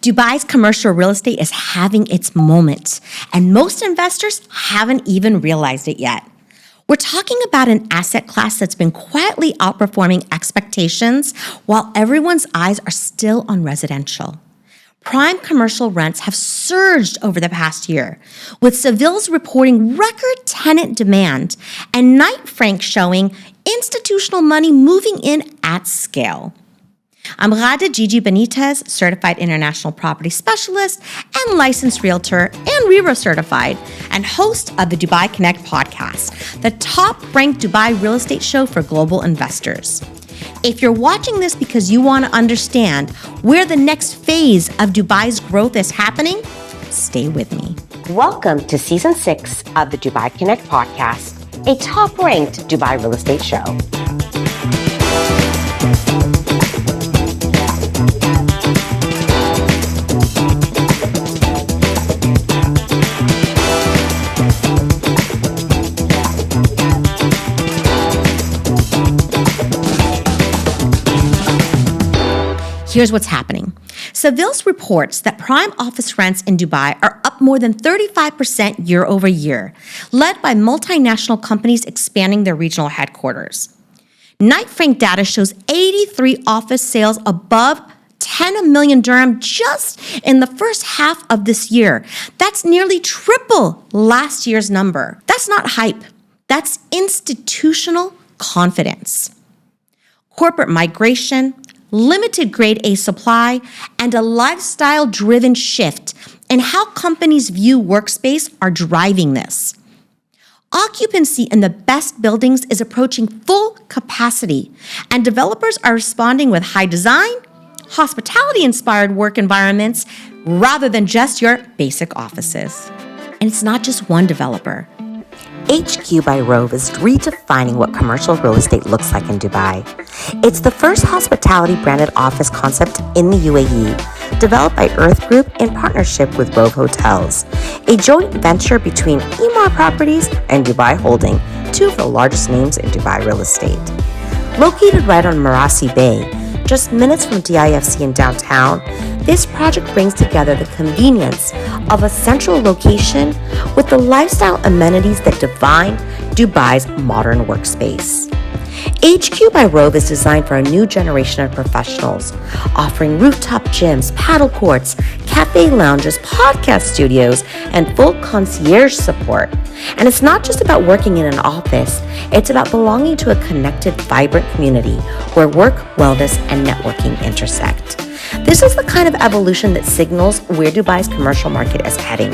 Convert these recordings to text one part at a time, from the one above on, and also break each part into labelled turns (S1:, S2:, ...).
S1: Dubai's commercial real estate is having its moment, and most investors haven't even realized it yet. We're talking about an asset class that's been quietly outperforming expectations while everyone's eyes are still on residential. Prime commercial rents have surged over the past year, with Seville's reporting record tenant demand and Knight Frank showing institutional money moving in at scale. I'm Ghada Gigi Benitez, Certified International Property Specialist and Licensed Realtor and RERA Certified, and host of the Dubai Connect podcast, the top-ranked Dubai real estate show for global investors. If you're watching this because you want to understand where the next phase of Dubai's growth is happening, stay with me.
S2: Welcome to Season 6 of the Dubai Connect podcast, a top-ranked Dubai real estate show.
S1: Here's what's happening. Seville's reports that prime office rents in Dubai are up more than 35% year over year, led by multinational companies expanding their regional headquarters. Knight Frank data shows 83 office sales above 10 million dirham just in the first half of this year. That's nearly triple last year's number. That's not hype. That's institutional confidence. Corporate migration, limited grade A supply, and a lifestyle-driven shift in how companies view workspace are driving this. Occupancy in the best buildings is approaching full capacity, and developers are responding with high design, hospitality-inspired work environments rather than just your basic offices. And it's not just one developer.
S2: HQ by Rove is redefining what commercial real estate looks like in Dubai. It's the first hospitality-branded office concept in the UAE, developed by Earth Group in partnership with Rove Hotels, a joint venture between Emaar Properties and Dubai Holding, two of the largest names in Dubai real estate. Located right on Marasi Bay, just minutes from DIFC in downtown, this project brings together the convenience of a central location with the lifestyle amenities that define Dubai's modern workspace. HQ by Rove is designed for a new generation of professionals, offering rooftop gyms, paddle courts, cafe lounges, podcast studios, and full concierge support. And it's not just about working in an office, it's about belonging to a connected, vibrant community where work, wellness, and networking intersect. This is the kind of evolution that signals where Dubai's commercial market is heading,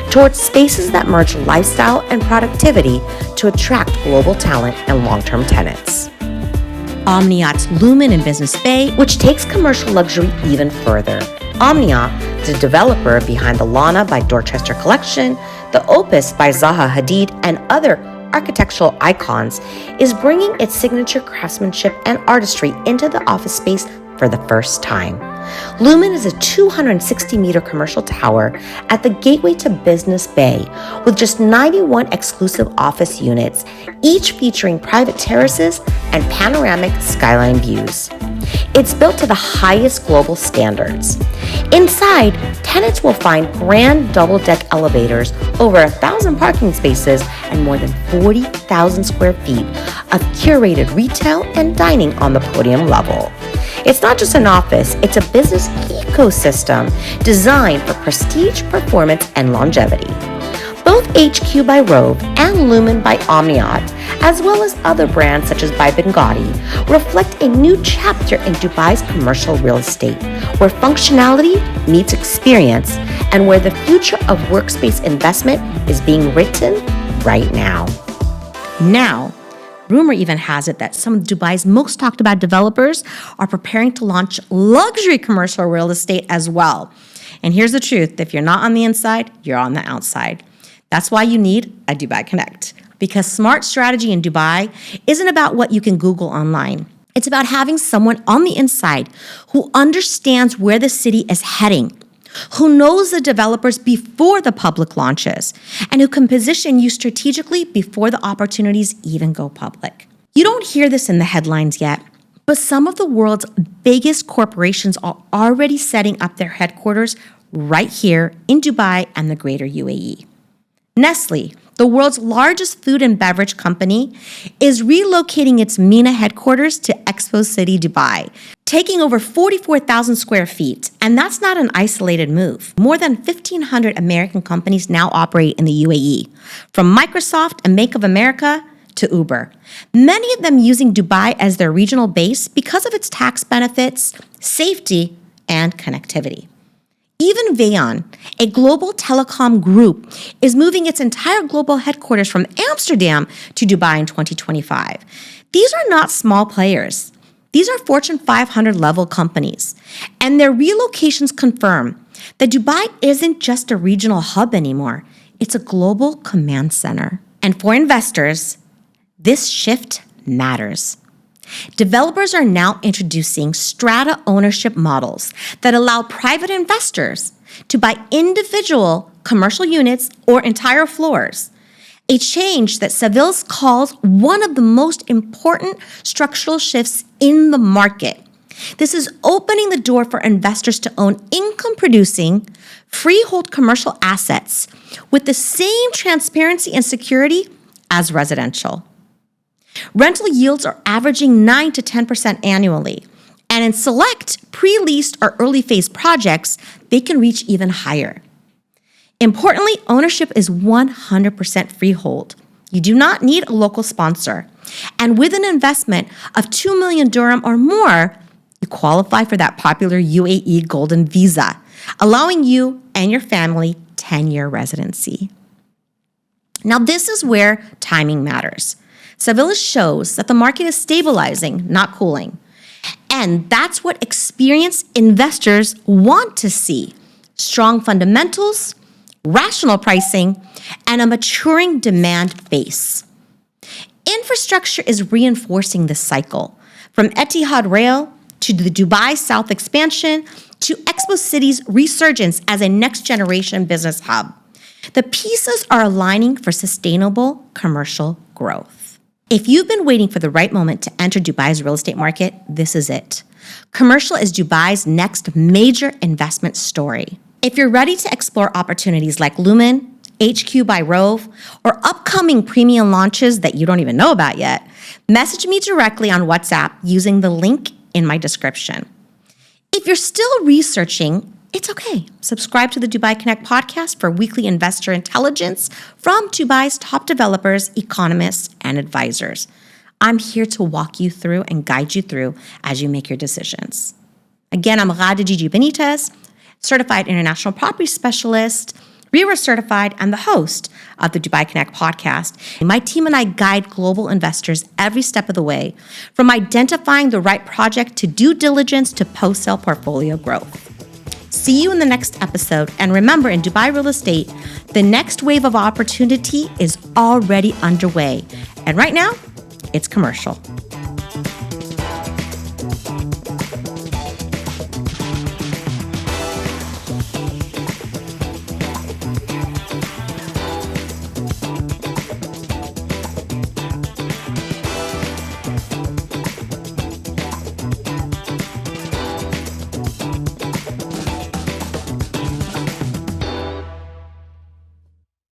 S2: towards spaces that merge lifestyle and productivity to attract global talent and long-term tenants.
S1: Omniyat's Lumen in Business Bay,
S2: Which takes commercial luxury even further. Omniyat, the developer behind the Lana by Dorchester Collection, the Opus by Zaha Hadid, and other architectural icons, is bringing its signature craftsmanship and artistry into the office space for the first time. Lumen is a 260-meter commercial tower at the gateway to Business Bay with just 91 exclusive office units, each featuring private terraces and panoramic skyline views. It's built to the highest global standards. Inside, tenants will find grand double-deck elevators, over 1,000 parking spaces, and more than 40,000 square feet of curated retail and dining on the podium level. It's not just an office, it's a business ecosystem designed for prestige, performance, and longevity. Both HQ by Rove and Lumen by Omniyat, as well as other brands such as by Benghazi, reflect a new chapter in Dubai's commercial real estate, where functionality meets experience and where the future of workspace investment is being written right now.
S1: Now, rumor even has it that some of Dubai's most talked about developers are preparing to launch luxury commercial real estate as well. And here's the truth. If you're not on the inside, you're on the outside. That's why you need a Dubai Connect. Because smart strategy in Dubai isn't about what you can Google online. It's about having someone on the inside who understands where the city is heading, who knows the developers before the public launches, and who can position you strategically before the opportunities even go public. You don't hear this in the headlines yet, But some of the world's biggest corporations are already setting up their headquarters right here in Dubai and the greater UAE. Nestle, the world's largest food and beverage company, is relocating its MENA headquarters to Expo City, Dubai, taking over 44,000 square feet. And that's not an isolated move. More than 1,500 American companies now operate in the UAE, from Microsoft and Bank of America to Uber, many of them using Dubai as their regional base because of its tax benefits, safety, and connectivity. Even Veon, a global telecom group, is moving its entire global headquarters from Amsterdam to Dubai in 2025. These are not small players. These are Fortune 500 level companies. And their relocations confirm that Dubai isn't just a regional hub anymore. It's a global command center. And for investors, this shift matters. Developers are now introducing strata ownership models that allow private investors to buy individual commercial units or entire floors, a change that Seville's calls one of the most important structural shifts in the market. This is opening the door for investors to own income-producing, freehold commercial assets with the same transparency and security as residential. Rental yields are averaging 9 to 10% annually, and in select pre-leased or early phase projects, they can reach even higher. Importantly, ownership is 100% freehold. You do not need a local sponsor. And with an investment of 2 million dirham or more, you qualify for that popular UAE Golden Visa, allowing you and your family 10-year residency. Now, this is where timing matters. Seville shows that the market is stabilizing, not cooling. And that's what experienced investors want to see: strong fundamentals, rational pricing, and a maturing demand base. Infrastructure is reinforcing this cycle, from Etihad Rail to the Dubai South expansion to Expo City's resurgence as a next-generation business hub. The pieces are aligning for sustainable commercial growth. If you've been waiting for the right moment to enter Dubai's real estate market, this is it. Commercial is Dubai's next major investment story. If you're ready to explore opportunities like Lumen, HQ by Rove, or upcoming premium launches that you don't even know about yet, message me directly on WhatsApp using the link in my description. If you're still researching, it's okay. Subscribe to the Dubai Connect podcast for weekly investor intelligence from Dubai's top developers, economists, and advisors. I'm here to walk you through and guide you through as you make your decisions. Again, I'm Ghada Gigi Benitez, certified international property specialist, RERA certified, and the host of the Dubai Connect podcast. My team and I guide global investors every step of the way, from identifying the right project to due diligence to post-sale portfolio growth. See you in the next episode. And remember, in Dubai real estate, the next wave of opportunity is already underway. And right now, it's commercial.